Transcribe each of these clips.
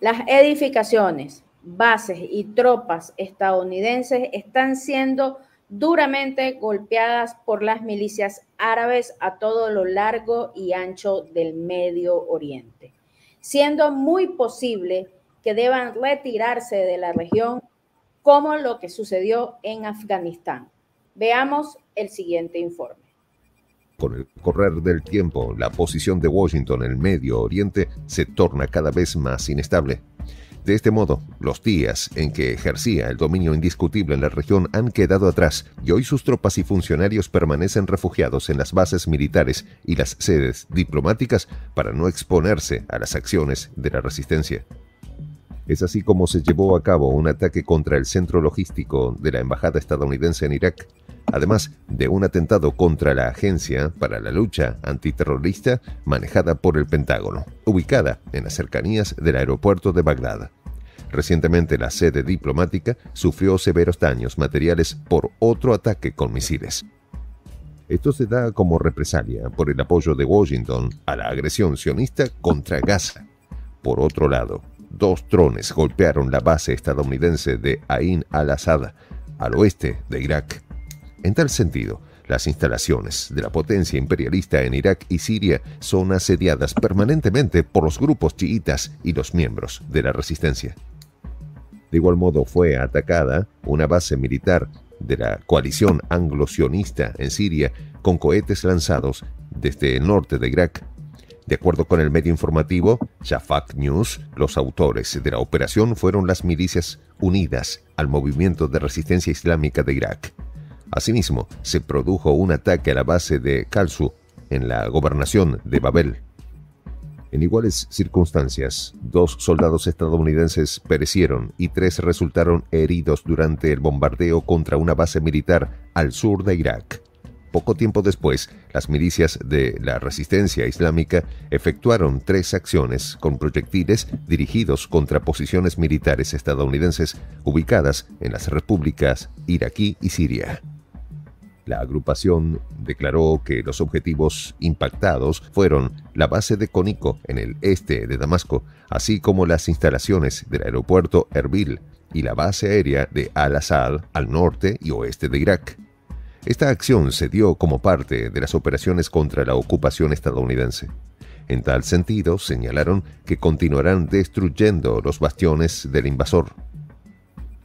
Las edificaciones, bases y tropas estadounidenses están siendo duramente golpeadas por las milicias árabes a todo lo largo y ancho del Medio Oriente, siendo muy posible que deban retirarse de la región como lo que sucedió en Afganistán. Veamos el siguiente informe. Con el correr del tiempo, la posición de Washington en el Medio Oriente se torna cada vez más inestable. De este modo, los días en que ejercía el dominio indiscutible en la región han quedado atrás y hoy sus tropas y funcionarios permanecen refugiados en las bases militares y las sedes diplomáticas para no exponerse a las acciones de la resistencia. Es así como se llevó a cabo un ataque contra el centro logístico de la embajada estadounidense en Irak, además de un atentado contra la Agencia para la Lucha Antiterrorista manejada por el Pentágono, ubicada en las cercanías del aeropuerto de Bagdad. Recientemente la sede diplomática sufrió severos daños materiales por otro ataque con misiles. Esto se da como represalia por el apoyo de Washington a la agresión sionista contra Gaza. Por otro lado, 2 drones golpearon la base estadounidense de Ain al-Assad, al oeste de Irak. En tal sentido, las instalaciones de la potencia imperialista en Irak y Siria son asediadas permanentemente por los grupos chiitas y los miembros de la resistencia. De igual modo, fue atacada una base militar de la coalición anglo-sionista en Siria con cohetes lanzados desde el norte de Irak. De acuerdo con el medio informativo Shafaq News, los autores de la operación fueron las milicias unidas al movimiento de resistencia islámica de Irak. Asimismo, se produjo un ataque a la base de Kalsu, en la gobernación de Babel. En iguales circunstancias, 2 soldados estadounidenses perecieron y 3 resultaron heridos durante el bombardeo contra una base militar al sur de Irak. Poco tiempo después, las milicias de la resistencia islámica efectuaron 3 acciones con proyectiles dirigidos contra posiciones militares estadounidenses ubicadas en las repúblicas iraquí y Siria. La agrupación declaró que los objetivos impactados fueron la base de Cónico en el este de Damasco, así como las instalaciones del aeropuerto Erbil y la base aérea de Al-Assad al norte y oeste de Irak. Esta acción se dio como parte de las operaciones contra la ocupación estadounidense. En tal sentido, señalaron que continuarán destruyendo los bastiones del invasor.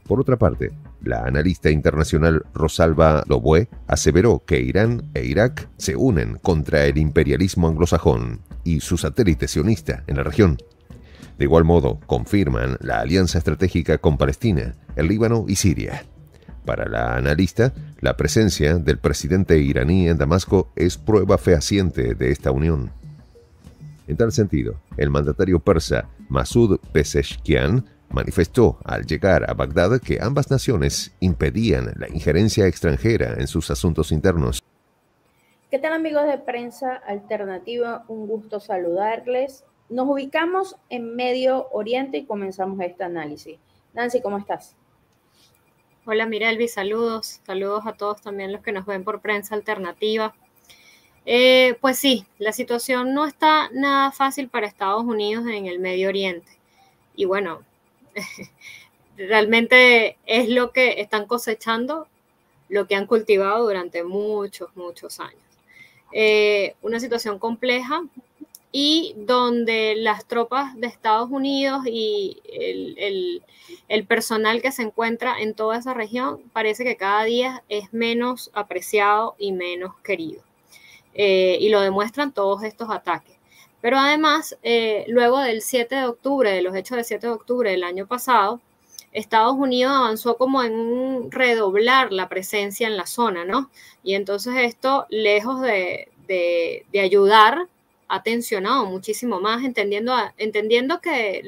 Por otra parte, la analista internacional Rosalba Loboe aseveró que Irán e Irak se unen contra el imperialismo anglosajón y su satélite sionista en la región. De igual modo, confirman la alianza estratégica con Palestina, el Líbano y Siria. Para la analista, la presencia del presidente iraní en Damasco es prueba fehaciente de esta unión. En tal sentido, el mandatario persa Masoud Pezeshkian manifestó al llegar a Bagdad que ambas naciones impedían la injerencia extranjera en sus asuntos internos. ¿Qué tal, amigos de Prensa Alternativa? Un gusto saludarles. Nos ubicamos en Medio Oriente y comenzamos este análisis. Nancy, ¿cómo estás? Hola Mirelvi, saludos a todos también los que nos ven por Prensa Alternativa. Pues sí, la situación no está nada fácil para Estados Unidos en el Medio Oriente. Y bueno, realmente es lo que están cosechando, lo que han cultivado durante muchos años. Una situación compleja y donde las tropas de Estados Unidos y el personal que se encuentra en toda esa región parece que cada día es menos apreciado y menos querido. Y lo demuestran todos estos ataques. Pero además, luego del 7 de octubre, de los hechos del 7 de octubre del año pasado, Estados Unidos avanzó como en un redoblar la presencia en la zona, ¿no? Y entonces esto, lejos de ayudar, ha tensionado muchísimo más, entendiendo que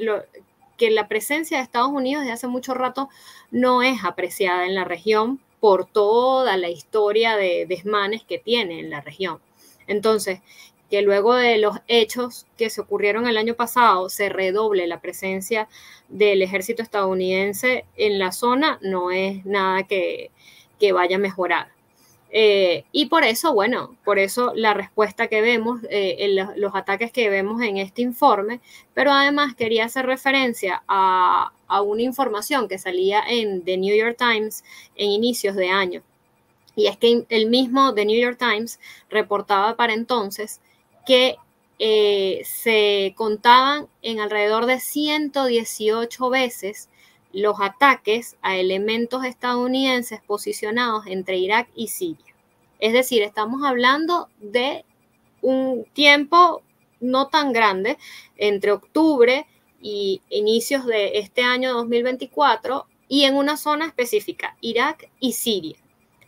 la presencia de Estados Unidos desde hace mucho rato no es apreciada en la región por toda la historia de desmanes que tiene en la región. Entonces, que luego de los hechos que se ocurrieron el año pasado se redoble la presencia del ejército estadounidense en la zona no es nada que vaya a mejorar. Y por eso, bueno, por eso la respuesta que vemos, los ataques que vemos en este informe, pero además quería hacer referencia a una información que salía en The New York Times en inicios de año. Y es que el mismo The New York Times reportaba para entonces que se contaban en alrededor de 118 veces los ataques a elementos estadounidenses posicionados entre Irak y Siria. Es decir, estamos hablando de un tiempo no tan grande, entre octubre y inicios de este año 2024, y en una zona específica, Irak y Siria.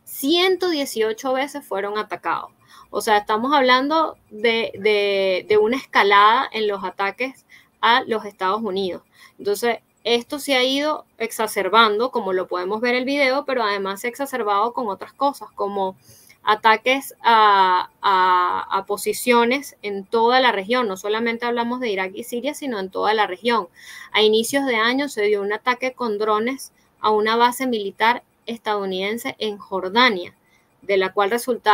118 veces fueron atacados. O sea, estamos hablando de una escalada en los ataques a los Estados Unidos. Entonces, esto se ha ido exacerbando, como lo podemos ver en el video, pero además se ha exacerbado con otras cosas, como ataques a posiciones en toda la región. No solamente hablamos de Irak y Siria, sino en toda la región. A inicios de año se dio un ataque con drones a una base militar estadounidense en Jordania, de la cual resultó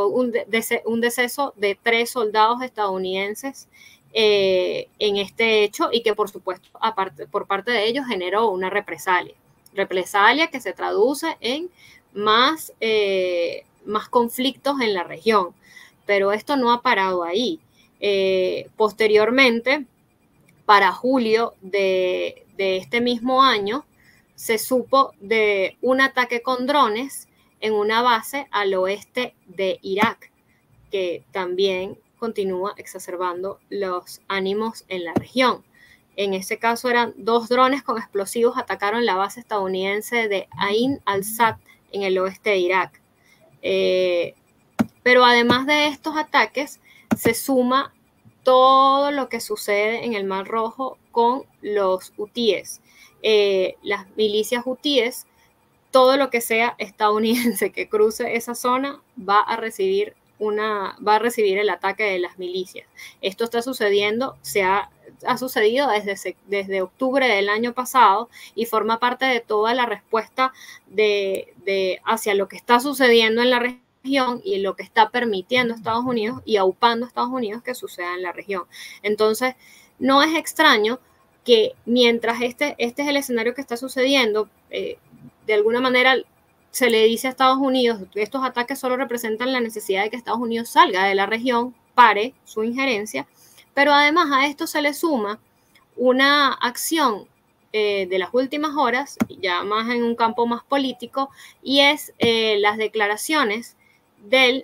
un deceso de 3 soldados estadounidenses en este hecho, y que por supuesto por parte de ellos generó una represalia que se traduce en más conflictos en la región. Pero esto no ha parado ahí. Posteriormente, para julio de este mismo año, se supo de un ataque con drones en una base al oeste de Irak, que también continúa exacerbando los ánimos en la región. En ese caso eran 2 drones con explosivos atacaron la base estadounidense de Ain al-Sad en el oeste de Irak. Pero además de estos ataques, se suma todo lo que sucede en el Mar Rojo con los hutíes. Las milicias hutíes, todo lo que sea estadounidense que cruce esa zona va a recibir el ataque de las milicias. Esto está sucediendo, ha sucedido desde octubre del año pasado, y forma parte de toda la respuesta hacia lo que está sucediendo en la región y lo que está permitiendo Estados Unidos y aupando a Estados Unidos que suceda en la región. Entonces, no es extraño que mientras este es el escenario que está sucediendo, de alguna manera se le dice a Estados Unidos que estos ataques solo representan la necesidad de que Estados Unidos salga de la región, pare su injerencia, pero además a esto se le suma una acción de las últimas horas, ya más en un campo más político, y es las declaraciones del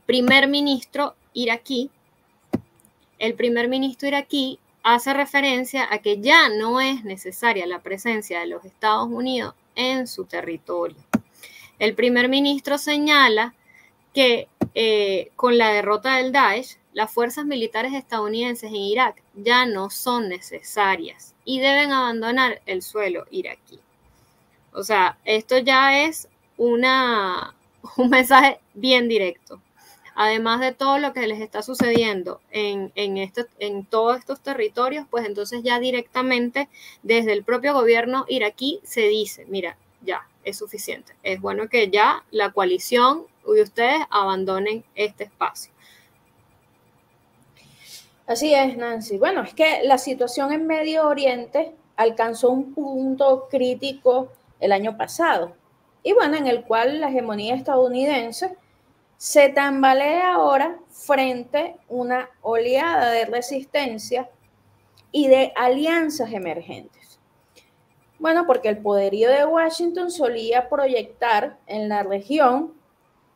primer ministro iraquí. El primer ministro iraquí hace referencia a que ya no es necesaria la presencia de los Estados Unidos en su territorio. El primer ministro señala que con la derrota del Daesh, las fuerzas militares estadounidenses en Irak ya no son necesarias y deben abandonar el suelo iraquí. O sea, esto ya es un mensaje bien directo. Además de todo lo que les está sucediendo en todos estos territorios, pues entonces ya directamente desde el propio gobierno iraquí se dice, mira, ya es suficiente. Es bueno que ya la coalición y ustedes abandonen este espacio. Así es, Nancy. Bueno, es que la situación en Medio Oriente alcanzó un punto crítico el año pasado, y bueno, en el cual la hegemonía estadounidense se tambalea ahora frente a una oleada de resistencia y de alianzas emergentes. Bueno, porque el poderío de Washington solía proyectar en la región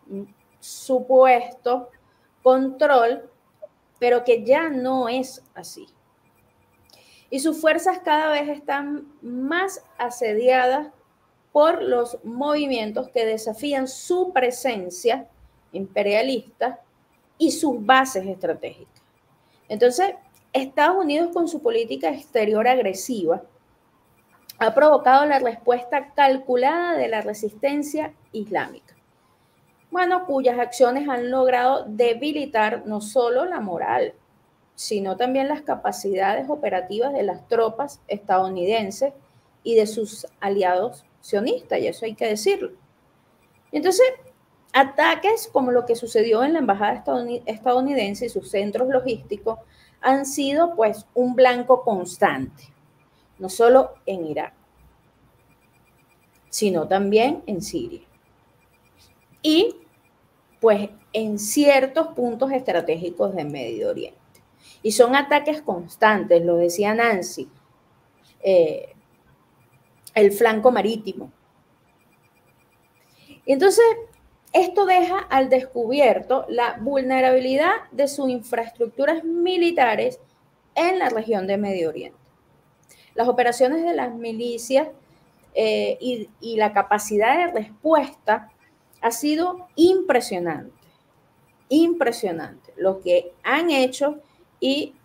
un supuesto control, pero que ya no es así. Y sus fuerzas cada vez están más asediadas por los movimientos que desafían su presencia imperialista y sus bases estratégicas. Entonces, Estados Unidos, con su política exterior agresiva, ha provocado la respuesta calculada de la resistencia islámica, bueno, cuyas acciones han logrado debilitar no solo la moral, sino también las capacidades operativas de las tropas estadounidenses y de sus aliados sionistas, y eso hay que decirlo. Entonces, ataques como lo que sucedió en la embajada estadounidense y sus centros logísticos han sido pues un blanco constante, no solo en Irak, sino también en Siria. Y pues en ciertos puntos estratégicos del Medio Oriente. Y son ataques constantes, lo decía Nancy, el flanco marítimo. Entonces, esto deja al descubierto la vulnerabilidad de sus infraestructuras militares en la región de Medio Oriente. Las operaciones de las milicias y la capacidad de respuesta ha sido impresionante, impresionante lo que han hecho y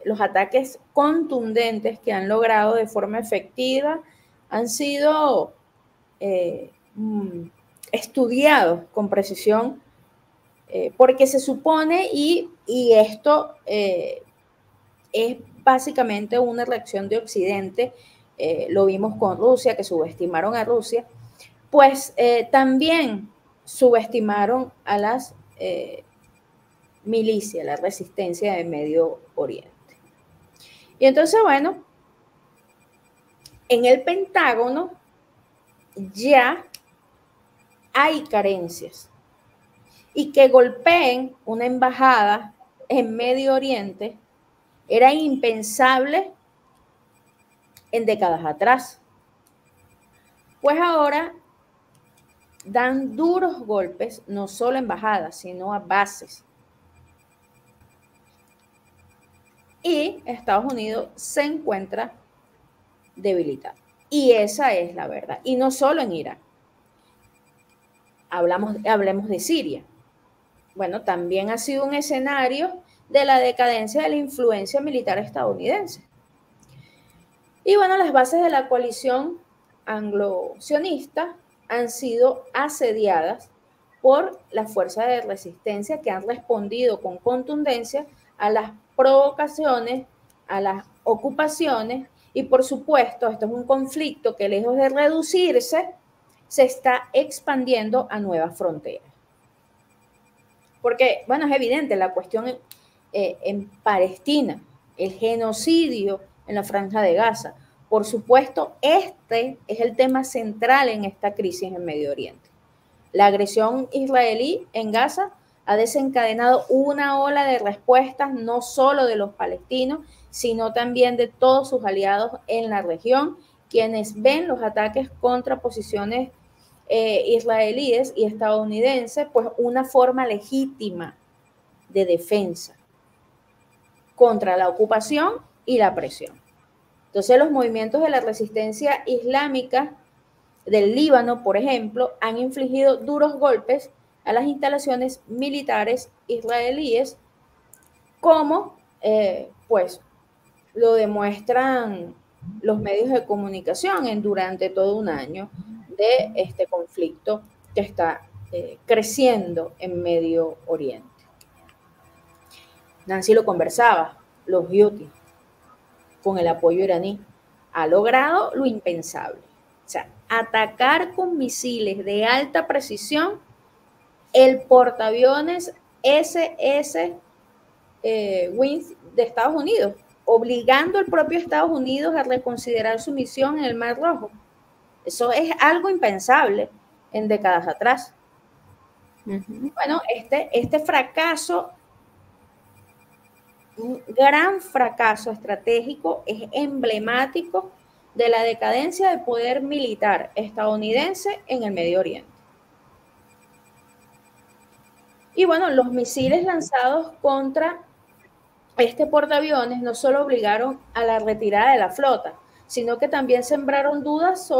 los ataques contundentes que han logrado de forma efectiva han sido estudiados con precisión porque se supone, y esto es básicamente una reacción de Occidente, lo vimos con Rusia, que subestimaron a Rusia, pues también subestimaron a las milicias, la resistencia de Medio Oriente. Y entonces, bueno, en el Pentágono ya hay carencias. Y que golpeen una embajada en Medio Oriente era impensable en décadas atrás. Pues ahora dan duros golpes, no solo a embajadas, sino a bases. Y Estados Unidos se encuentra debilitado. Y esa es la verdad. Y no solo en Irak. Hablemos de Siria. Bueno, también ha sido un escenario de la decadencia de la influencia militar estadounidense. Y bueno, las bases de la coalición anglo-sionista han sido asediadas por las fuerzas de resistencia que han respondido con contundencia a las provocaciones, a las ocupaciones, y por supuesto, esto es un conflicto que lejos de reducirse, se está expandiendo a nuevas fronteras. Porque, bueno, es evidente la cuestión en Palestina, el genocidio en la Franja de Gaza. Por supuesto, este es el tema central en esta crisis en Medio Oriente. La agresión israelí en Gaza ha desencadenado una ola de respuestas no solo de los palestinos, sino también de todos sus aliados en la región, quienes ven los ataques contra posiciones israelíes y estadounidenses, pues una forma legítima de defensa contra la ocupación y la presión. Entonces, los movimientos de la resistencia islámica del Líbano, por ejemplo, han infligido duros golpes a las instalaciones militares israelíes, como pues lo demuestran los medios de comunicación durante todo un año de este conflicto que está creciendo en Medio Oriente. Nancy lo conversaba, los Houthis, con el apoyo iraní, ha logrado lo impensable. O sea, atacar con misiles de alta precisión el portaaviones SS Winds de Estados Unidos, obligando al propio Estados Unidos a reconsiderar su misión en el Mar Rojo. Eso es algo impensable en décadas atrás. Bueno, este fracaso, un gran fracaso estratégico, es emblemático de la decadencia del poder militar estadounidense en el Medio Oriente. Y bueno, los misiles lanzados contra este portaaviones no solo obligaron a la retirada de la flota, sino que también sembraron dudas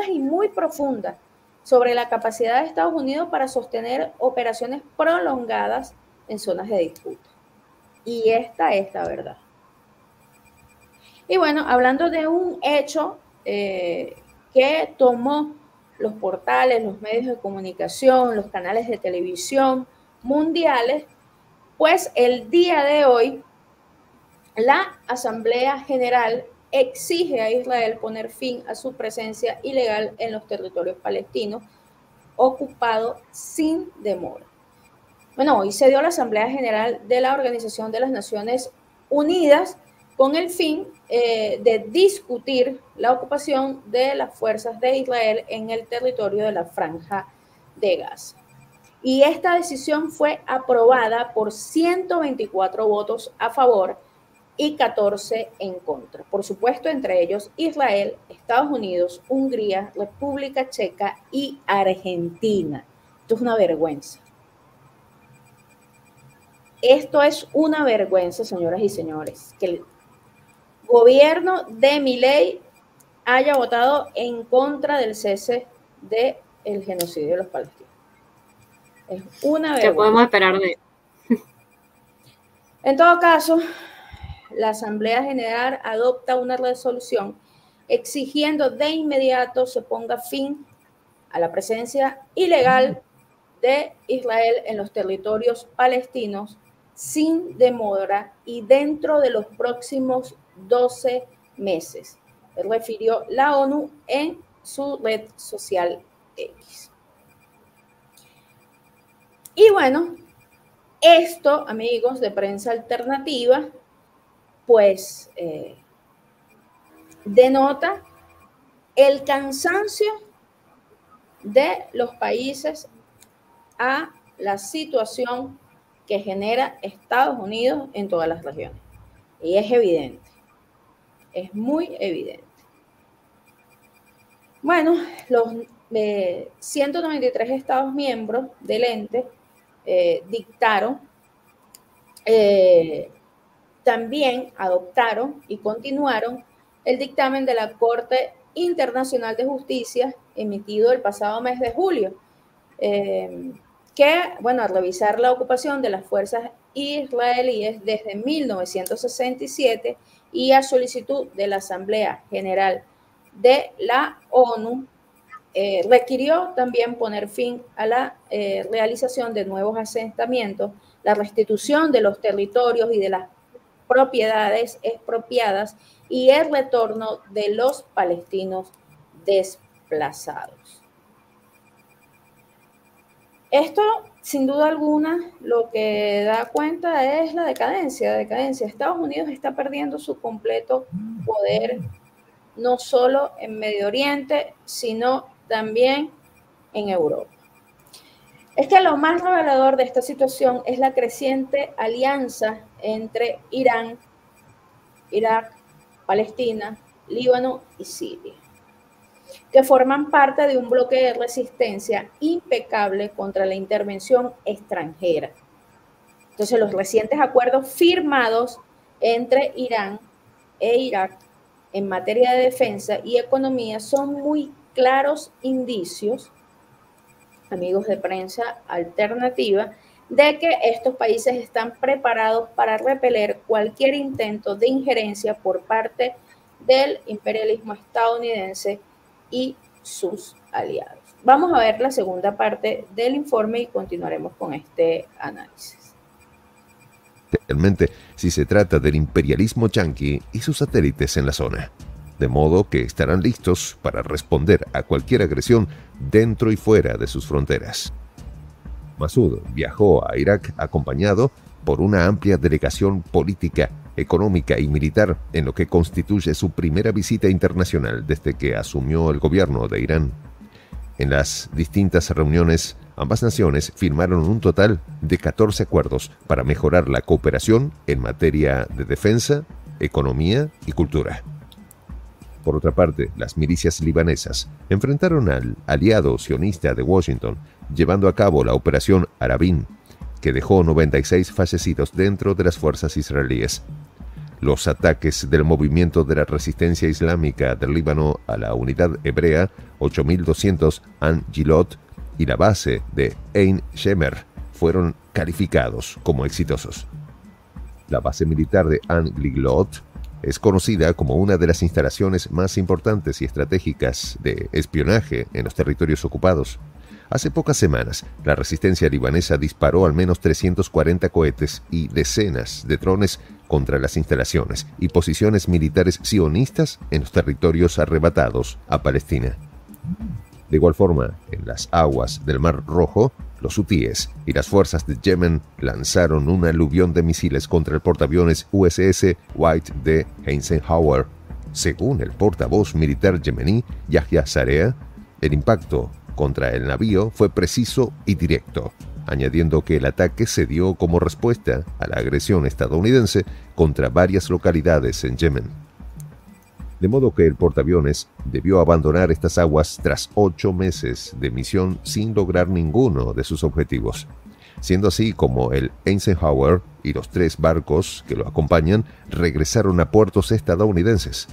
y muy profundas sobre la capacidad de Estados Unidos para sostener operaciones prolongadas en zonas de disputa. Y esta es la verdad. Y bueno, hablando de un hecho que tomó los portales, los medios de comunicación, los canales de televisión mundiales, pues el día de hoy la Asamblea General exige a Israel poner fin a su presencia ilegal en los territorios palestinos ocupado sin demora. Bueno, hoy se dio la Asamblea General de la Organización de las Naciones Unidas con el fin de discutir la ocupación de las fuerzas de Israel en el territorio de la Franja de Gaza. Y esta decisión fue aprobada por 124 votos a favor y 14 en contra. Por supuesto, entre ellos Israel, Estados Unidos, Hungría, República Checa y Argentina. Esto es una vergüenza. Esto es una vergüenza, señoras y señores, que el gobierno de Milei haya votado en contra del cese del genocidio de los palestinos. Es una vergüenza. ¿Qué podemos esperar de él? En todo caso, la Asamblea General adopta una resolución exigiendo de inmediato se ponga fin a la presencia ilegal de Israel en los territorios palestinos sin demora y dentro de los próximos 12 meses, refirió la ONU en su red social X. Y bueno, esto, amigos de Prensa Alternativa, pues denota el cansancio de los países a la situación que genera Estados Unidos en todas las regiones. Y es evidente, es muy evidente. Bueno, los 193 Estados miembros del ente dictaron, también adoptaron y continuaron el dictamen de la Corte Internacional de Justicia emitido el pasado mes de julio, que, bueno, al revisar la ocupación de las fuerzas israelíes desde 1967 y a solicitud de la Asamblea General de la ONU, requirió también poner fin a la realización de nuevos asentamientos, la restitución de los territorios y de las propiedades expropiadas y el retorno de los palestinos desplazados. Esto, sin duda alguna, lo que da cuenta es la decadencia. Estados Unidos está perdiendo su completo poder, no solo en Medio Oriente, sino también en Europa. Es que lo más revelador de esta situación es la creciente alianza entre Irán, Irak, Palestina, Líbano y Siria, que forman parte de un bloque de resistencia impecable contra la intervención extranjera. Entonces, los recientes acuerdos firmados entre Irán e Irak en materia de defensa y economía son muy claros indicios, amigos de Prensa Alternativa, de que estos países están preparados para repeler cualquier intento de injerencia por parte del imperialismo estadounidense y sus aliados. Vamos a ver la segunda parte del informe y continuaremos con este análisis. Realmente, si se trata del imperialismo yanqui y sus satélites en la zona, de modo que estarán listos para responder a cualquier agresión dentro y fuera de sus fronteras. Massoud viajó a Irak acompañado por una amplia delegación política, económica y militar en lo que constituye su primera visita internacional desde que asumió el gobierno de Irán. En las distintas reuniones, ambas naciones firmaron un total de 14 acuerdos para mejorar la cooperación en materia de defensa, economía y cultura. Por otra parte, las milicias libanesas enfrentaron al aliado sionista de Washington, llevando a cabo la operación Arabin, que dejó 96 fallecidos dentro de las fuerzas israelíes. Los ataques del movimiento de la resistencia islámica del Líbano a la unidad hebrea 8200 An Gilot y la base de Ein Shemer fueron calificados como exitosos. La base militar de An Gilot es conocida como una de las instalaciones más importantes y estratégicas de espionaje en los territorios ocupados. Hace pocas semanas, la resistencia libanesa disparó al menos 340 cohetes y decenas de drones contra las instalaciones y posiciones militares sionistas en los territorios arrebatados a Palestina. De igual forma, en las aguas del Mar Rojo, los hutíes y las fuerzas de Yemen lanzaron un aluvión de misiles contra el portaaviones USS White de Eisenhower. Según el portavoz militar yemení, Yahya Sarea, el impacto contra el navío fue preciso y directo, añadiendo que el ataque se dio como respuesta a la agresión estadounidense contra varias localidades en Yemen. De modo que el portaaviones debió abandonar estas aguas tras 8 meses de misión sin lograr ninguno de sus objetivos, siendo así como el Eisenhower y los 3 barcos que lo acompañan regresaron a puertos estadounidenses.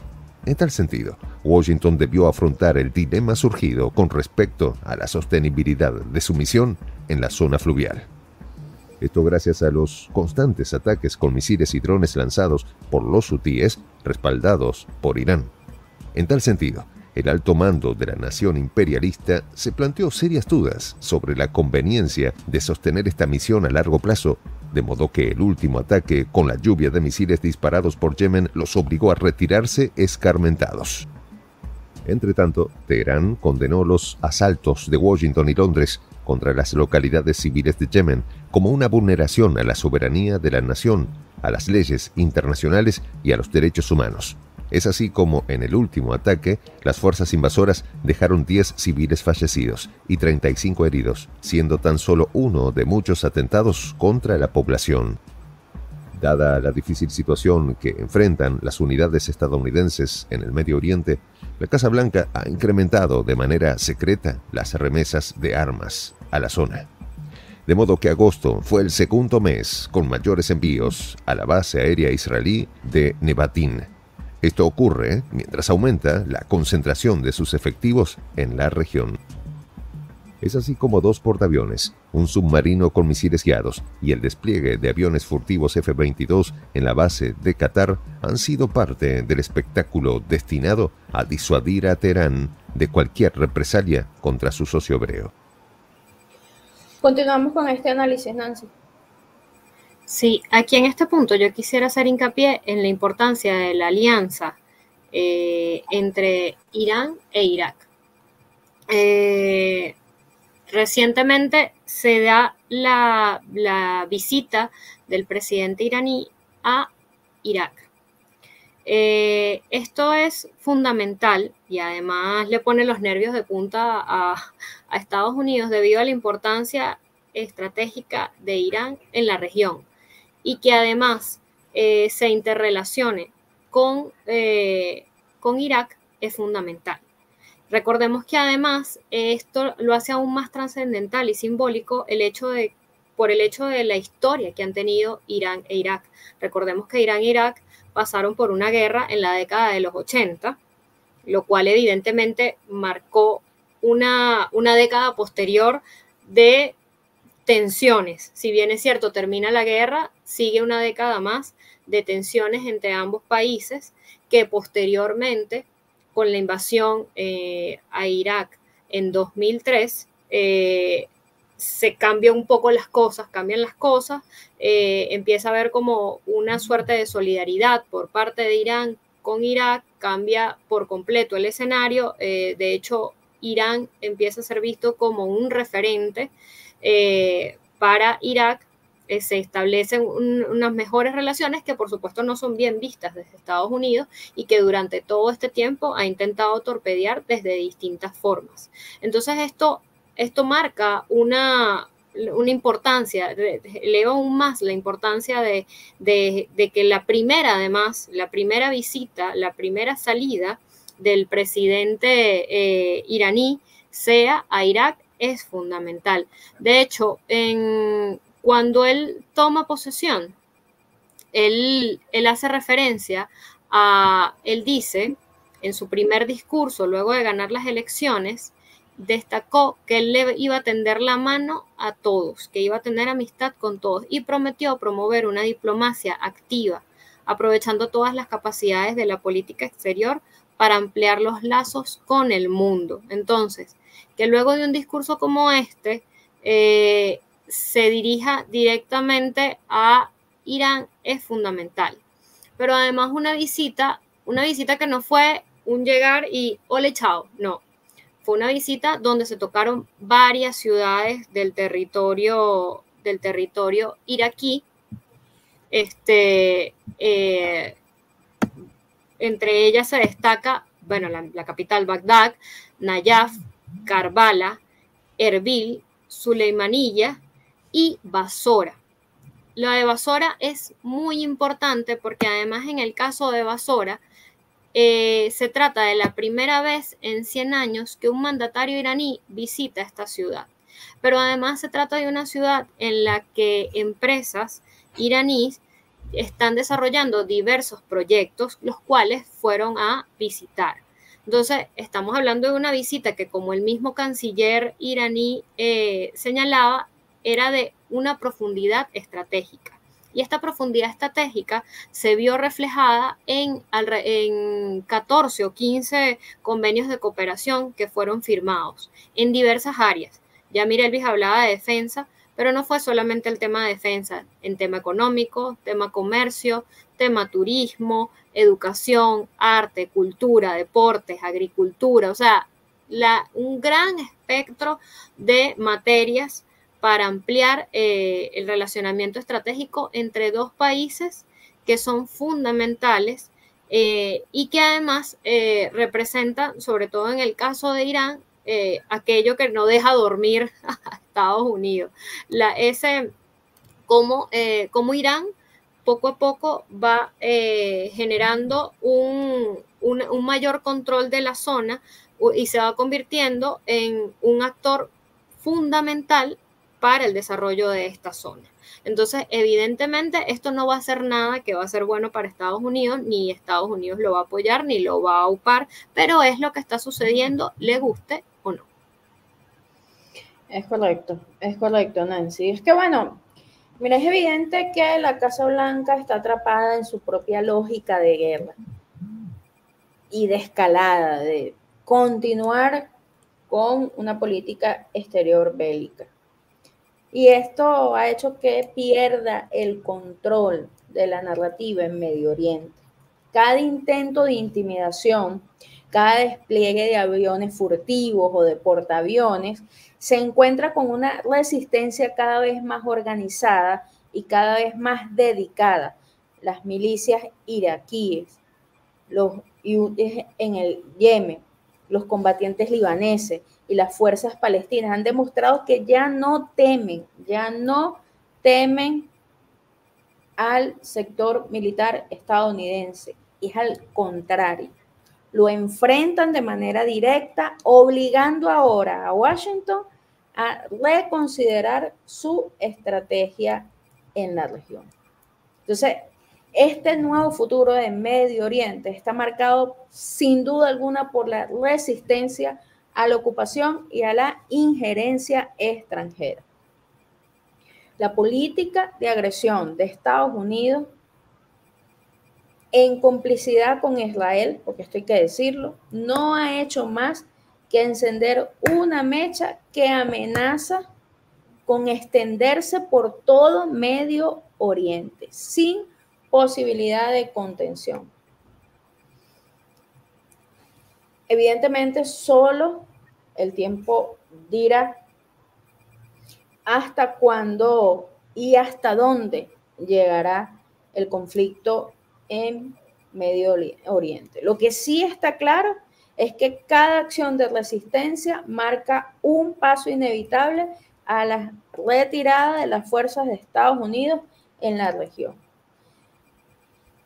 En tal sentido, Washington debió afrontar el dilema surgido con respecto a la sostenibilidad de su misión en la zona fluvial. Esto gracias a los constantes ataques con misiles y drones lanzados por los hutíes, respaldados por Irán. En tal sentido, el alto mando de la nación imperialista se planteó serias dudas sobre la conveniencia de sostener esta misión a largo plazo, de modo que el último ataque con la lluvia de misiles disparados por Yemen los obligó a retirarse escarmentados. Entretanto, Teherán condenó los asaltos de Washington y Londres contra las localidades civiles de Yemen como una vulneración a la soberanía de la nación, a las leyes internacionales y a los derechos humanos. Es así como en el último ataque, las fuerzas invasoras dejaron 10 civiles fallecidos y 35 heridos, siendo tan solo uno de muchos atentados contra la población. Dada la difícil situación que enfrentan las unidades estadounidenses en el Medio Oriente, la Casa Blanca ha incrementado de manera secreta las remesas de armas a la zona. De modo que agosto fue el segundo mes con mayores envíos a la base aérea israelí de Nevatim. Esto ocurre mientras aumenta la concentración de sus efectivos en la región. Es así como 2 portaaviones, un submarino con misiles guiados y el despliegue de aviones furtivos F-22 en la base de Qatar han sido parte del espectáculo destinado a disuadir a Teherán de cualquier represalia contra su socio hebreo. Continuamos con este análisis, Nancy. Sí, aquí en este punto yo quisiera hacer hincapié en la importancia de la alianza entre Irán e Irak. Recientemente se da la visita del presidente iraní a Irak. Esto es fundamental y además le pone los nervios de punta a Estados Unidos debido a la importancia estratégica de Irán en la región y que además se interrelacione con Irak es fundamental. Recordemos que además esto lo hace aún más trascendental y simbólico por el hecho de la historia que han tenido Irán e Irak. Recordemos que Irán e Irak pasaron por una guerra en la década de los 80, lo cual evidentemente marcó una década posterior de tensiones. Si bien es cierto, termina la guerra, sigue una década más de tensiones entre ambos países que posteriormente, con la invasión a Irak en 2003, se cambian un poco las cosas, empieza a haber como una suerte de solidaridad por parte de Irán con Irak, cambia por completo el escenario, de hecho Irán empieza a ser visto como un referente para Irak, se establecen unas mejores relaciones que por supuesto no son bien vistas desde Estados Unidos y que durante todo este tiempo ha intentado torpedear desde distintas formas. Entonces esto marca una importancia, eleva aún más la importancia de que la primera visita, la primera salida del presidente iraní sea a Irak es fundamental. De hecho, cuando él toma posesión, él hace referencia él dice en su primer discurso, luego de ganar las elecciones, destacó que él le iba a tender la mano a todos, que iba a tener amistad con todos y prometió promover una diplomacia activa, aprovechando todas las capacidades de la política exterior para ampliar los lazos con el mundo. Entonces, que luego de un discurso como este, se dirija directamente a Irán es fundamental. Pero además una visita que no fue un llegar y ole chao, no. Fue una visita donde se tocaron varias ciudades del territorio iraquí. Entre ellas se destaca, bueno, la capital Bagdad, Nayaf, Karbala, Erbil, Suleimaniyya y Basora. Lo de Basora es muy importante porque además en el caso de Basora se trata de la primera vez en 100 años que un mandatario iraní visita esta ciudad. Pero además se trata de una ciudad en la que empresas iraníes están desarrollando diversos proyectos, los cuales fueron a visitar. Entonces, estamos hablando de una visita que, como el mismo canciller iraní señalaba, era de una profundidad estratégica. Y esta profundidad estratégica se vio reflejada en 14 o 15 convenios de cooperación que fueron firmados en diversas áreas. Ya Mirelvis hablaba de defensa, pero no fue solamente el tema de defensa, en tema económico, tema comercio, tema turismo, educación, arte, cultura, deportes, agricultura, o sea, un gran espectro de materias para ampliar el relacionamiento estratégico entre dos países que son fundamentales y que además representan, sobre todo en el caso de Irán, aquello que no deja dormir a Estados Unidos. Cómo Irán poco a poco va generando un mayor control de la zona y se va convirtiendo en un actor fundamental para el desarrollo de esta zona. Entonces, evidentemente, esto no va a ser nada que va a ser bueno para Estados Unidos, ni Estados Unidos lo va a apoyar, ni lo va a aupar, pero es lo que está sucediendo, le guste o no. Es correcto, Nancy. Es que bueno, mira, es evidente que la Casa Blanca está atrapada en su propia lógica de guerra y de escalada, de continuar con una política exterior bélica. Y esto ha hecho que pierda el control de la narrativa en Medio Oriente. Cada intento de intimidación, cada despliegue de aviones furtivos o de portaaviones se encuentra con una resistencia cada vez más organizada y cada vez más dedicada. Las milicias iraquíes, los hutíes en el Yemen, los combatientes libaneses y las fuerzas palestinas han demostrado que ya no temen al sector militar estadounidense. Es al contrario, lo enfrentan de manera directa, obligando ahora a Washington a reconsiderar su estrategia en la región. Entonces, este nuevo futuro de Medio Oriente está marcado sin duda alguna por la resistencia a la ocupación y a la injerencia extranjera. La política de agresión de Estados Unidos en complicidad con Israel, porque esto hay que decirlo, no ha hecho más que encender una mecha que amenaza con extenderse por todo Medio Oriente, sin posibilidad de contención. Evidentemente, solo el tiempo dirá hasta cuándo y hasta dónde llegará el conflicto en Medio Oriente. Lo que sí está claro es que cada acción de resistencia marca un paso inevitable a la retirada de las fuerzas de Estados Unidos en la región.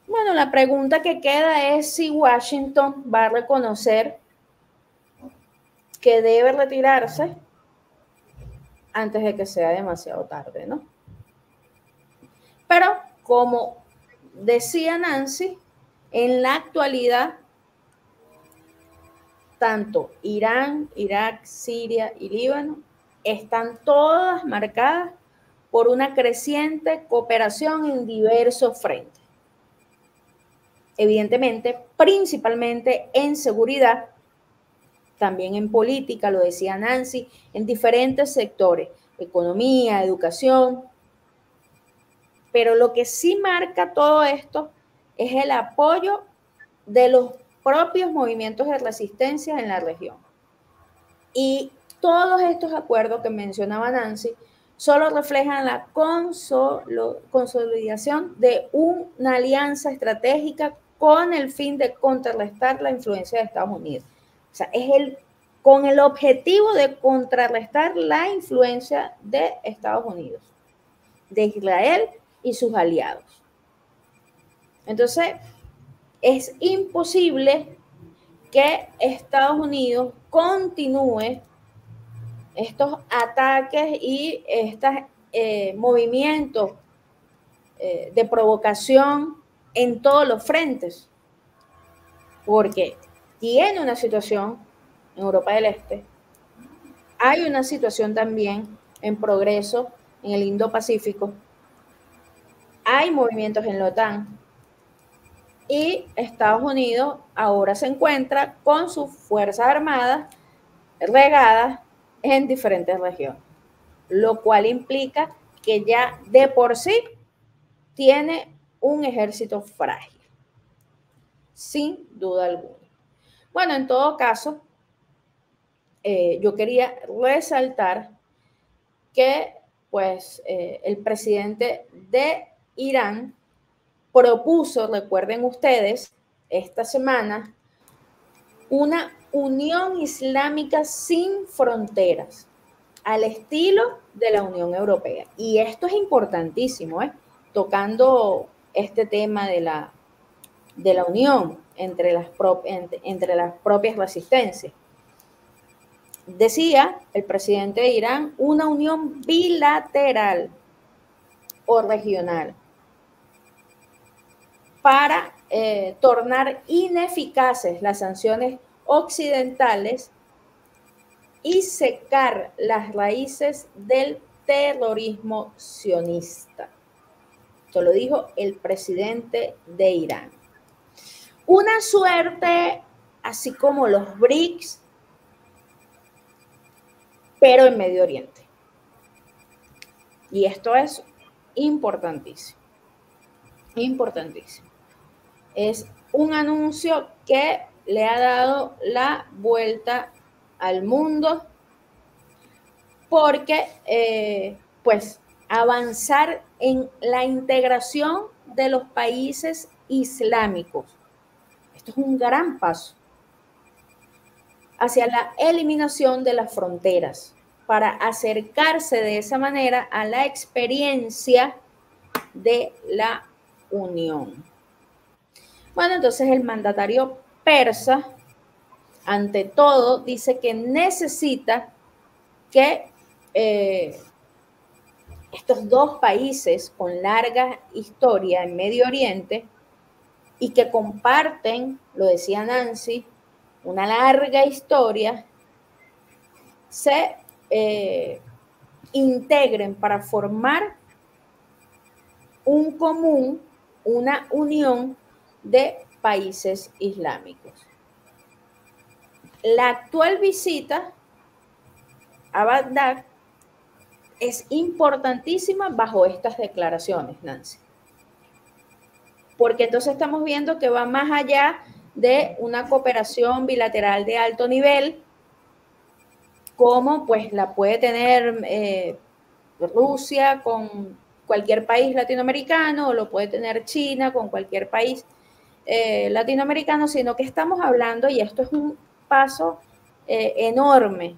Bueno, la pregunta que queda es si Washington va a reconocer que debe retirarse antes de que sea demasiado tarde, ¿no? Pero como decía Nancy, en la actualidad, tanto Irán, Irak, Siria y Líbano están todas marcadas por una creciente cooperación en diversos frentes. Evidentemente, principalmente en seguridad, también en política, lo decía Nancy, en diferentes sectores, economía, educación. Pero lo que sí marca todo esto es el apoyo de los propios movimientos de resistencia en la región. Y todos estos acuerdos que mencionaba Nancy solo reflejan la consolidación de una alianza estratégica con el fin de contrarrestar la influencia de Estados Unidos. O sea, con el objetivo de contrarrestar la influencia de Estados Unidos, de Israel y sus aliados. Entonces, es imposible que Estados Unidos continúe estos ataques y estos movimientos de provocación en todos los frentes, porque tiene una situación en Europa del Este, hay una situación también en progreso en el Indo-Pacífico, hay movimientos en la OTAN, y Estados Unidos ahora se encuentra con sus fuerzas armadas regadas en diferentes regiones, lo cual implica que ya de por sí tiene un ejército frágil, sin duda alguna. Bueno, en todo caso, yo quería resaltar que pues el presidente de Irán propuso, recuerden ustedes, esta semana, una Unión Islámica sin fronteras, al estilo de la Unión Europea. Y esto es importantísimo, tocando este tema de la unión entre las propias resistencias. Decía el presidente de Irán, una unión bilateral o regional para tornar ineficaces las sanciones occidentales y secar las raíces del terrorismo sionista. Esto lo dijo el presidente de Irán. Una suerte así como los BRICS, pero en Medio Oriente. Y esto es importantísimo. Importantísimo. Es un anuncio que le ha dado la vuelta al mundo porque pues avanzar en la integración de los países islámicos. Esto es un gran paso hacia la eliminación de las fronteras para acercarse de esa manera a la experiencia de la unión. Bueno, entonces el mandatario persa, ante todo, dice que necesita que estos dos países con larga historia en Medio Oriente y que comparten, lo decía Nancy, una larga historia, se integren para formar un común, una unión de países islámicos. La actual visita a Bagdad es importantísima bajo estas declaraciones, Nancy. Porque entonces estamos viendo que va más allá de una cooperación bilateral de alto nivel, como pues la puede tener Rusia con cualquier país latinoamericano, o lo puede tener China con cualquier país latinoamericano, sino que estamos hablando, y esto es un paso enorme,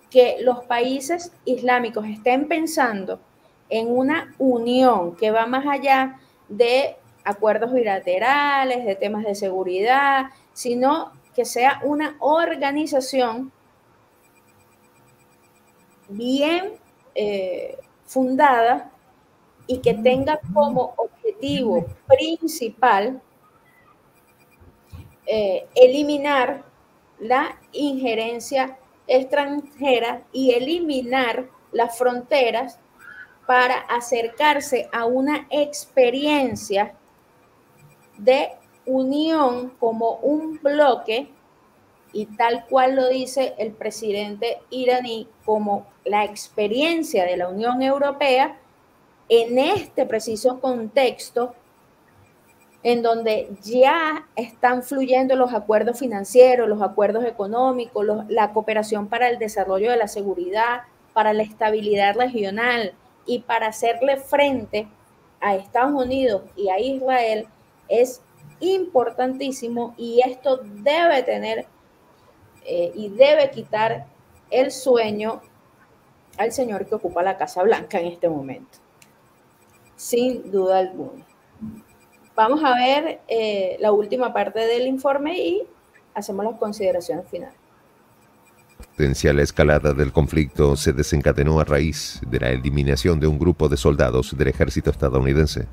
que los países islámicos estén pensando en una unión que va más allá de acuerdos bilaterales, de temas de seguridad, sino que sea una organización bien fundada y que tenga como objetivo principal eliminar la injerencia extranjera y eliminar las fronteras para acercarse a una experiencia de unión como un bloque, y tal cual lo dice el presidente iraní, como la experiencia de la Unión Europea en este preciso contexto en donde ya están fluyendo los acuerdos financieros, los acuerdos económicos, la cooperación para el desarrollo de la seguridad, para la estabilidad regional y para hacerle frente a Estados Unidos y a Israel, es importantísimo, y esto debe tener y debe quitar el sueño al señor que ocupa la Casa Blanca en este momento, sin duda alguna. Vamos a ver la última parte del informe y hacemos las consideraciones finales. La potencial escalada del conflicto se desencadenó a raíz de la eliminación de un grupo de soldados del ejército estadounidense.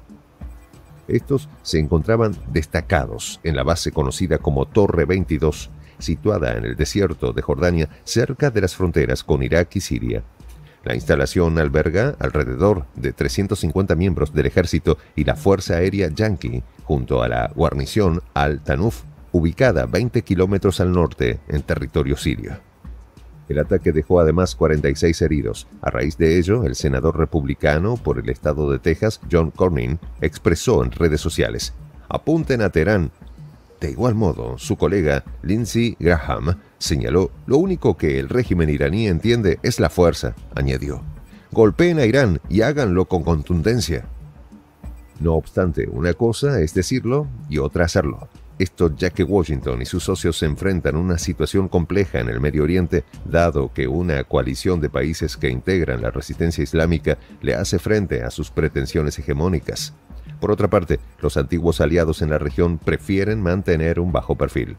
Estos se encontraban destacados en la base conocida como Torre 22, situada en el desierto de Jordania, cerca de las fronteras con Irak y Siria. La instalación alberga alrededor de 350 miembros del ejército y la Fuerza Aérea Yanqui, junto a la guarnición Al-Tanuf, ubicada 20 kilómetros al norte en territorio sirio. El ataque dejó además 46 heridos. A raíz de ello, el senador republicano por el estado de Texas, John Cornyn, expresó en redes sociales: "Apunten a Teherán". De igual modo, su colega Lindsey Graham señaló: "Lo único que el régimen iraní entiende es la fuerza", añadió. "Golpeen a Irán y háganlo con contundencia". No obstante, una cosa es decirlo y otra hacerlo. Esto ya que Washington y sus socios se enfrentan a una situación compleja en el Medio Oriente, dado que una coalición de países que integran la resistencia islámica le hace frente a sus pretensiones hegemónicas. Por otra parte, los antiguos aliados en la región prefieren mantener un bajo perfil.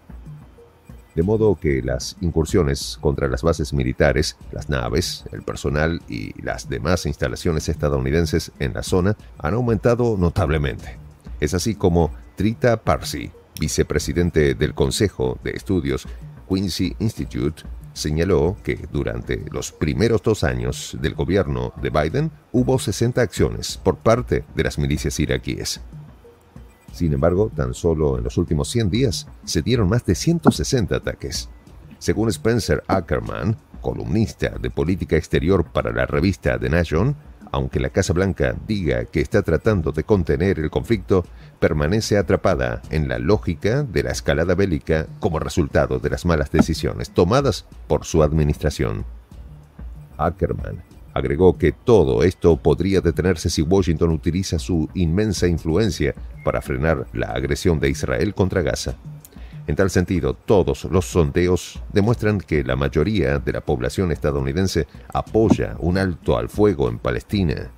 De modo que las incursiones contra las bases militares, las naves, el personal y las demás instalaciones estadounidenses en la zona han aumentado notablemente. Es así como Trita Parsi, vicepresidente del Consejo de Estudios Quincy Institute, señaló que durante los primeros 2 años del gobierno de Biden hubo 60 acciones por parte de las milicias iraquíes. Sin embargo, tan solo en los últimos 100 días se dieron más de 160 ataques. Según Spencer Ackerman, columnista de política exterior para la revista The Nation, aunque la Casa Blanca diga que está tratando de contener el conflicto, permanece atrapada en la lógica de la escalada bélica como resultado de las malas decisiones tomadas por su administración. Ackerman agregó que todo esto podría detenerse si Washington utiliza su inmensa influencia para frenar la agresión de Israel contra Gaza. En tal sentido, todos los sondeos demuestran que la mayoría de la población estadounidense apoya un alto al fuego en Palestina.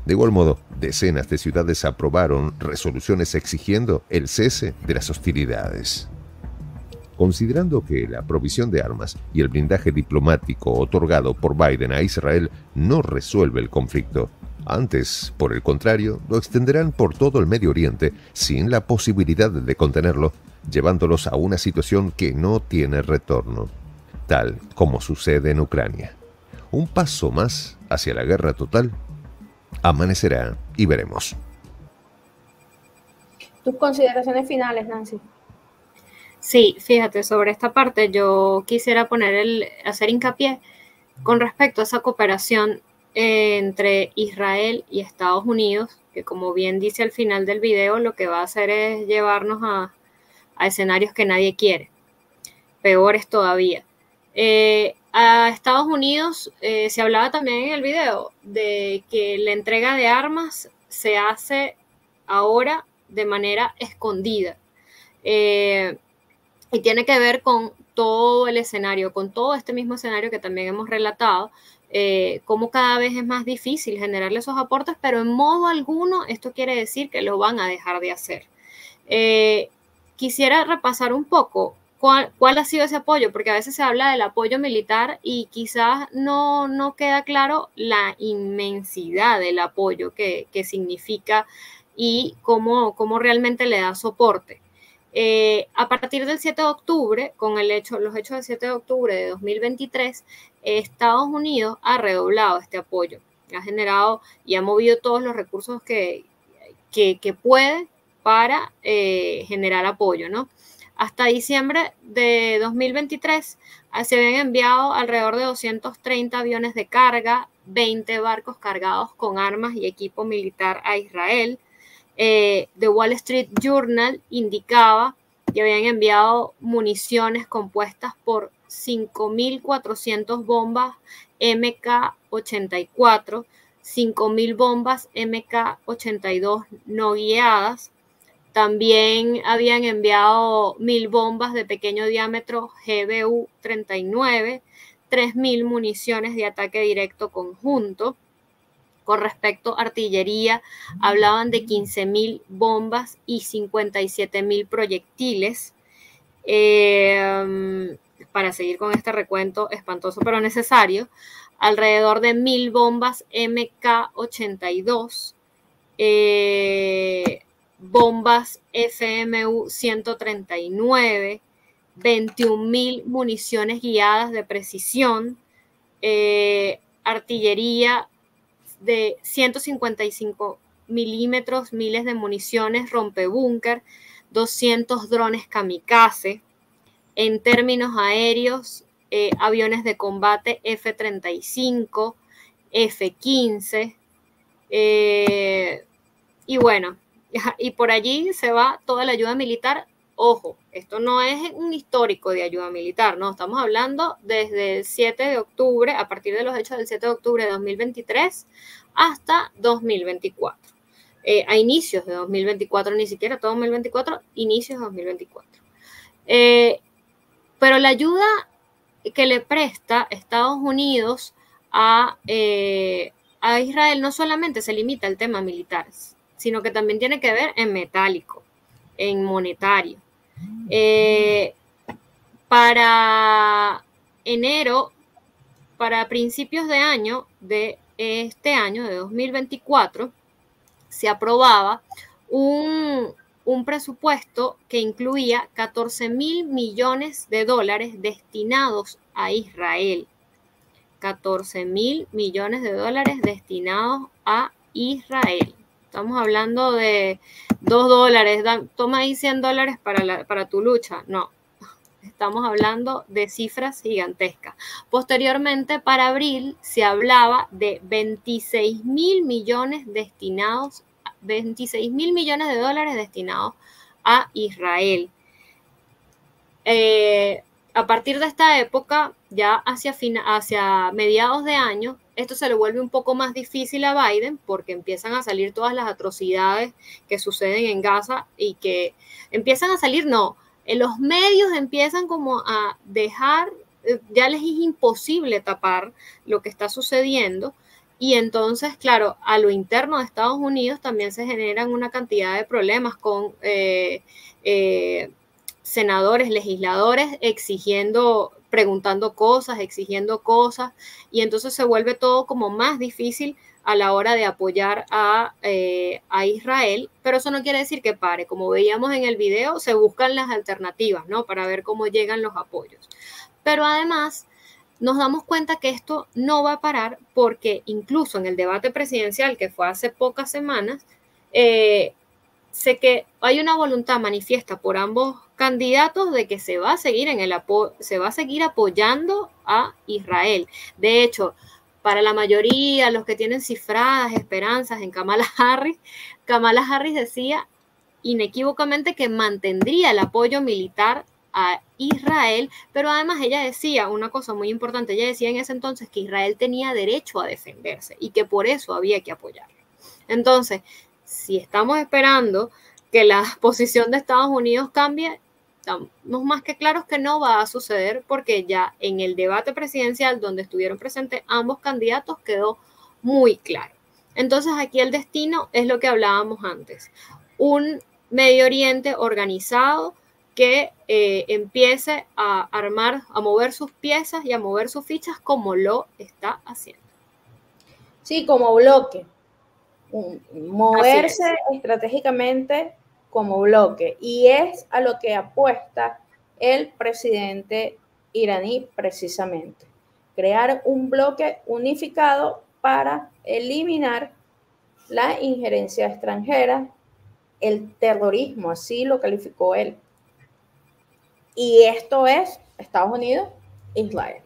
De igual modo, decenas de ciudades aprobaron resoluciones exigiendo el cese de las hostilidades. Considerando que la provisión de armas y el blindaje diplomático otorgado por Biden a Israel no resuelve el conflicto, antes, por el contrario, lo extenderán por todo el Medio Oriente sin la posibilidad de contenerlo, llevándolos a una situación que no tiene retorno, tal como sucede en Ucrania. Un paso más hacia la guerra total. Amanecerá y veremos. Tus consideraciones finales, Nancy. Sí, fíjate, sobre esta parte yo quisiera hacer hincapié con respecto a esa cooperación entre Israel y Estados Unidos, que como bien dice al final del video, lo que va a hacer es llevarnos a escenarios que nadie quiere, peores todavía. A Estados Unidos se hablaba también en el video de que la entrega de armas se hace ahora de manera escondida. Y tiene que ver con todo el escenario, con todo este mismo escenario que también hemos relatado, cómo cada vez es más difícil generarle esos aportes, pero en modo alguno esto quiere decir que lo van a dejar de hacer. Quisiera repasar un poco cuál ha sido ese apoyo, porque a veces se habla del apoyo militar y quizás no queda claro la inmensidad del apoyo que significa y cómo realmente le da soporte. A partir del 7 de octubre, con los hechos del 7 de octubre de 2023, Estados Unidos ha redoblado este apoyo, ha generado y ha movido todos los recursos que puede para generar apoyo, ¿no? Hasta diciembre de 2023 se habían enviado alrededor de 230 aviones de carga, 20 barcos cargados con armas y equipo militar a Israel, The Wall Street Journal indicaba que habían enviado municiones compuestas por 5.400 bombas MK-84, 5.000 bombas MK-82 no guiadas. También habían enviado 1.000 bombas de pequeño diámetro GBU-39, 3.000 municiones de ataque directo conjunto. Con respecto a artillería, hablaban de 15.000 bombas y 57.000 proyectiles. Para seguir con este recuento espantoso pero necesario, alrededor de 1.000 bombas MK-82, bombas FMU-139, 21.000 municiones guiadas de precisión, artillería de 155 milímetros, miles de municiones rompebúnker, 200 drones kamikaze. En términos aéreos, aviones de combate F-35, F-15, y bueno, y por allí se va toda la ayuda militar. Ojo, esto no es un histórico de ayuda militar, no, estamos hablando desde el 7 de octubre, a partir de los hechos del 7 de octubre de 2023 hasta 2024. A inicios de 2024, ni siquiera todo 2024, inicios de 2024. Pero la ayuda que le presta Estados Unidos a Israel no solamente se limita al tema militar, sino que también tiene que ver en metálico, en monetario. Para enero, para principios de año de este año, de 2024, se aprobaba un presupuesto que incluía 14.000 millones de dólares destinados a Israel. 14.000 millones de dólares destinados a Israel. Estamos hablando de $2, toma ahí $100 para tu lucha. No, estamos hablando de cifras gigantescas. Posteriormente, para abril, se hablaba de 26.000 millones destinados, 26.000 millones de dólares destinados a Israel. A partir de esta época, ya hacia mediados de año, esto se le vuelve un poco más difícil a Biden porque empiezan a salir todas las atrocidades que suceden en Gaza y que empiezan a salir, los medios empiezan como a dejar, ya les es imposible tapar lo que está sucediendo. Y entonces, claro, a lo interno de Estados Unidos también se generan una cantidad de problemas con senadores, legisladores preguntando cosas, exigiendo cosas, y entonces se vuelve todo como más difícil a la hora de apoyar a Israel, pero eso no quiere decir que pare. Como veíamos en el video, se buscan las alternativas, ¿no? Para ver cómo llegan los apoyos. Pero además, nos damos cuenta que esto no va a parar porque incluso en el debate presidencial que fue hace pocas semanas, sé que hay una voluntad manifiesta por ambos candidatos de que se va a seguir apoyando a Israel. De hecho, para la mayoría, los que tienen cifradas esperanzas en Kamala Harris decía inequívocamente que mantendría el apoyo militar a Israel, pero además ella decía una cosa muy importante, ella decía en ese entonces que Israel tenía derecho a defenderse y que por eso había que apoyarlo. Entonces, si estamos esperando que la posición de Estados Unidos cambie, estamos más que claros que no va a suceder porque ya en el debate presidencial donde estuvieron presentes ambos candidatos quedó muy claro. Entonces aquí el destino es lo que hablábamos antes, un Medio Oriente organizado que empiece a armar, a mover sus piezas y a mover sus fichas como lo está haciendo. Sí, como bloque. Moverse estratégicamente como bloque. Y es a lo que apuesta el presidente iraní precisamente. Crear un bloque unificado para eliminar la injerencia extranjera, el terrorismo, así lo calificó él. Y esto es Estados Unidos, Israel.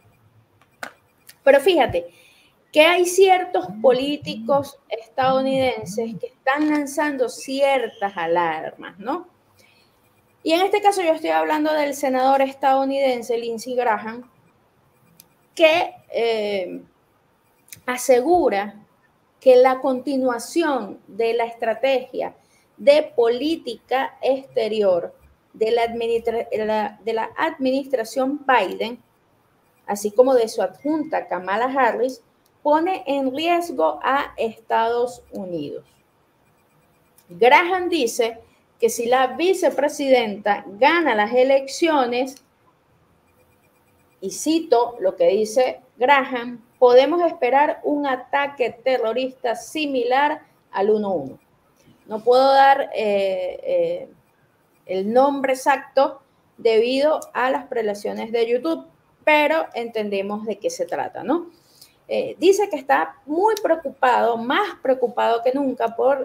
Pero fíjate que hay ciertos políticos estadounidenses que están lanzando ciertas alarmas, ¿no? Y en este caso yo estoy hablando del senador estadounidense Lindsey Graham, que asegura que la continuación de la estrategia de política exterior de la administración Biden, así como de su adjunta Kamala Harris, pone en riesgo a Estados Unidos. Graham dice que si la vicepresidenta gana las elecciones, y cito lo que dice Graham, podemos esperar un ataque terrorista similar al 11. No puedo dar el nombre exacto debido a las prelaciones de YouTube, pero entendemos de qué se trata, ¿no? Dice que está muy preocupado, más preocupado que nunca por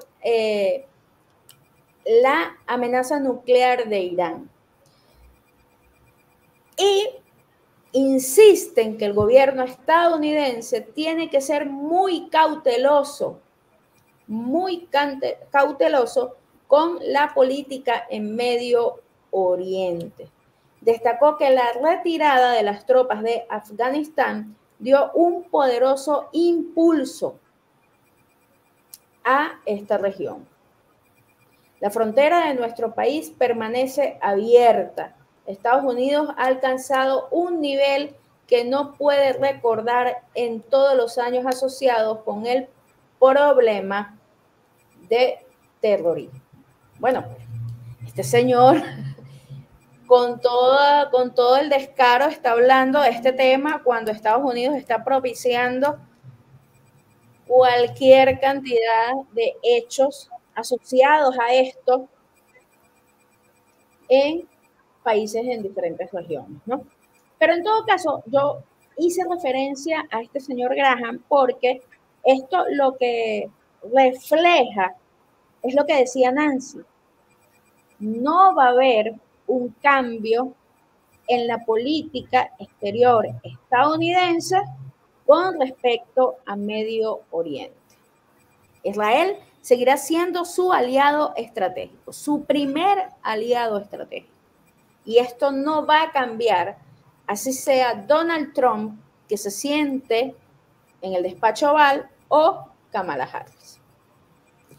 la amenaza nuclear de Irán. Y insisten que el gobierno estadounidense tiene que ser muy cauteloso con la política en Medio Oriente. Destacó que la retirada de las tropas de Afganistán dio un poderoso impulso a esta región. La frontera de nuestro país permanece abierta. Estados Unidos ha alcanzado un nivel que no puede recordar en todos los años asociados con el problema de terrorismo. Bueno, este señor con todo el descaro está hablando de este tema cuando Estados Unidos está propiciando cualquier cantidad de hechos asociados a esto en países en diferentes regiones, ¿no? Pero en todo caso, yo hice referencia a este señor Graham porque esto lo que refleja es lo que decía Nancy. No va a haber un cambio en la política exterior estadounidense con respecto a Medio Oriente. Israel seguirá siendo su aliado estratégico, su primer aliado estratégico. Y esto no va a cambiar, así sea Donald Trump, que se siente en el despacho Oval, o Kamala Harris.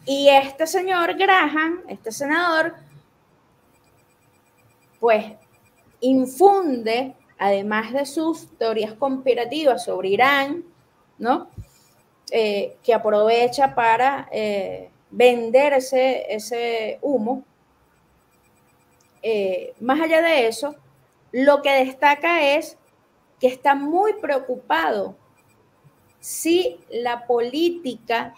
Y este señor Graham, este senador, pues infunde, además de sus teorías conspirativas sobre Irán, ¿no? Que aprovecha para vender ese humo. Más allá de eso, lo que destaca es que está muy preocupado si la política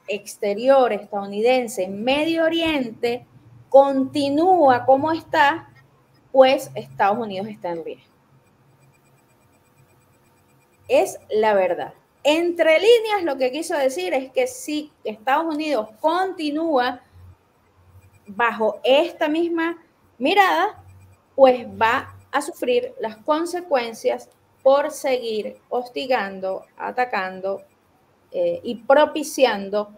exterior estadounidense en Medio Oriente continúa como está, pues Estados Unidos está en riesgo. Es la verdad. Entre líneas, lo que quiso decir es que si Estados Unidos continúa bajo esta misma mirada, pues va a sufrir las consecuencias por seguir hostigando, atacando y propiciando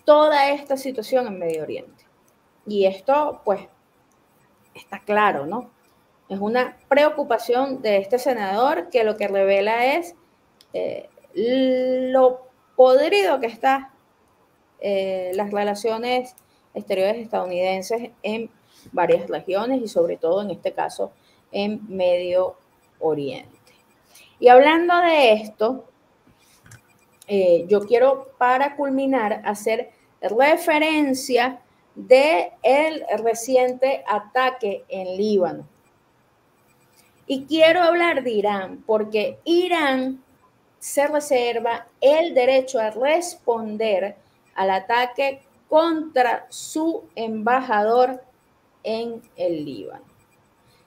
toda esta situación en Medio Oriente. Y esto, pues, está claro, ¿no? Es una preocupación de este senador que lo que revela es lo podrido que están las relaciones exteriores estadounidenses en varias regiones y sobre todo en este caso en Medio Oriente. Y hablando de esto, yo quiero para culminar hacer referencia del reciente ataque en Líbano. Y quiero hablar de Irán, porque Irán se reserva el derecho a responder al ataque contra su embajador en el Líbano.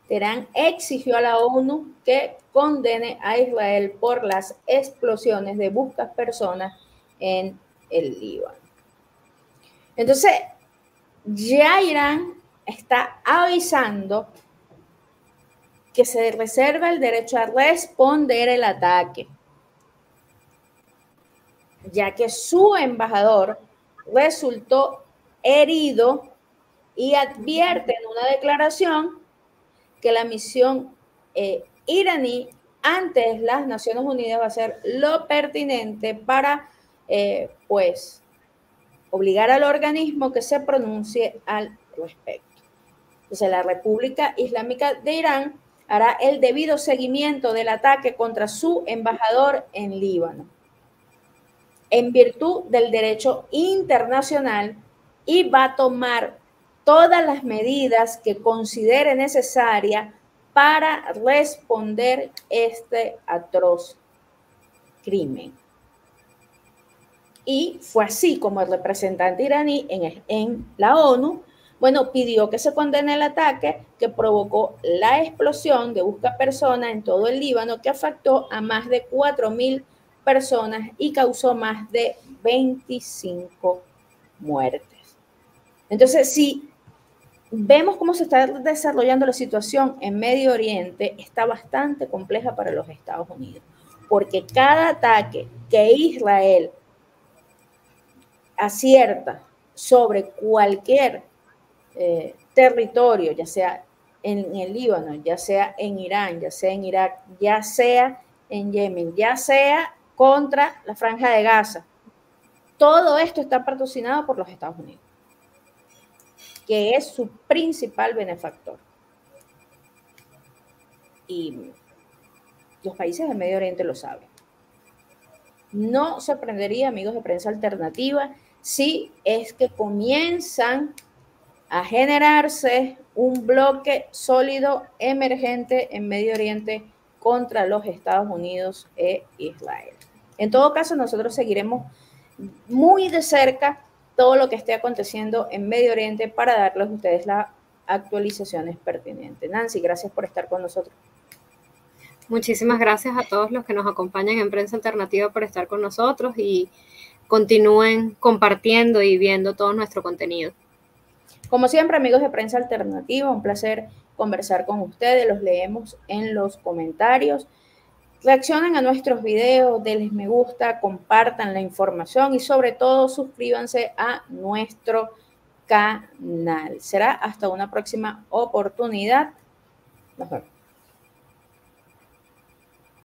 Teherán exigió a la ONU que condene a Israel por las explosiones de buscapersonas en el Líbano. Entonces, ya Irán está avisando que se reserva el derecho a responder el ataque. ya que su embajador resultó herido y advierte en una declaración que la misión iraní ante las Naciones Unidas va a ser lo pertinente para, pues, obligar al organismo que se pronuncie al respecto. Entonces, la República Islámica de Irán hará el debido seguimiento del ataque contra su embajador en Líbano, en virtud del derecho internacional, y va a tomar todas las medidas que considere necesaria para responder este atroz crimen. Y fue así como el representante iraní en la ONU, bueno, pidió que se condene el ataque que provocó la explosión de buscapersonas en todo el Líbano, que afectó a más de 4.000 personas y causó más de 25 muertes. Entonces, si vemos cómo se está desarrollando la situación en Medio Oriente, está bastante compleja para los Estados Unidos, porque cada ataque que Israel acierta sobre cualquier territorio, ya sea en el Líbano, ya sea en Irán, ya sea en Irak, ya sea en Yemen, ya sea contra la Franja de Gaza, todo esto está patrocinado por los Estados Unidos, que es su principal benefactor. Y los países del Medio Oriente lo saben. No sorprendería, amigos de Prensa Alternativa, si es que comienzan a generarse un bloque sólido emergente en Medio Oriente contra los Estados Unidos e Israel. En todo caso, nosotros seguiremos muy de cerca todo lo que esté aconteciendo en Medio Oriente para darles a ustedes las actualizaciones pertinentes. Nancy, gracias por estar con nosotros. Muchísimas gracias a todos los que nos acompañan en Prensa Alternativa por estar con nosotros y continúen compartiendo y viendo todo nuestro contenido. Como siempre, amigos de Prensa Alternativa, un placer conversar con ustedes. Los leemos en los comentarios. Reaccionen a nuestros videos, denles me gusta, compartan la información y sobre todo suscríbanse a nuestro canal. Será hasta una próxima oportunidad. Nos vemos.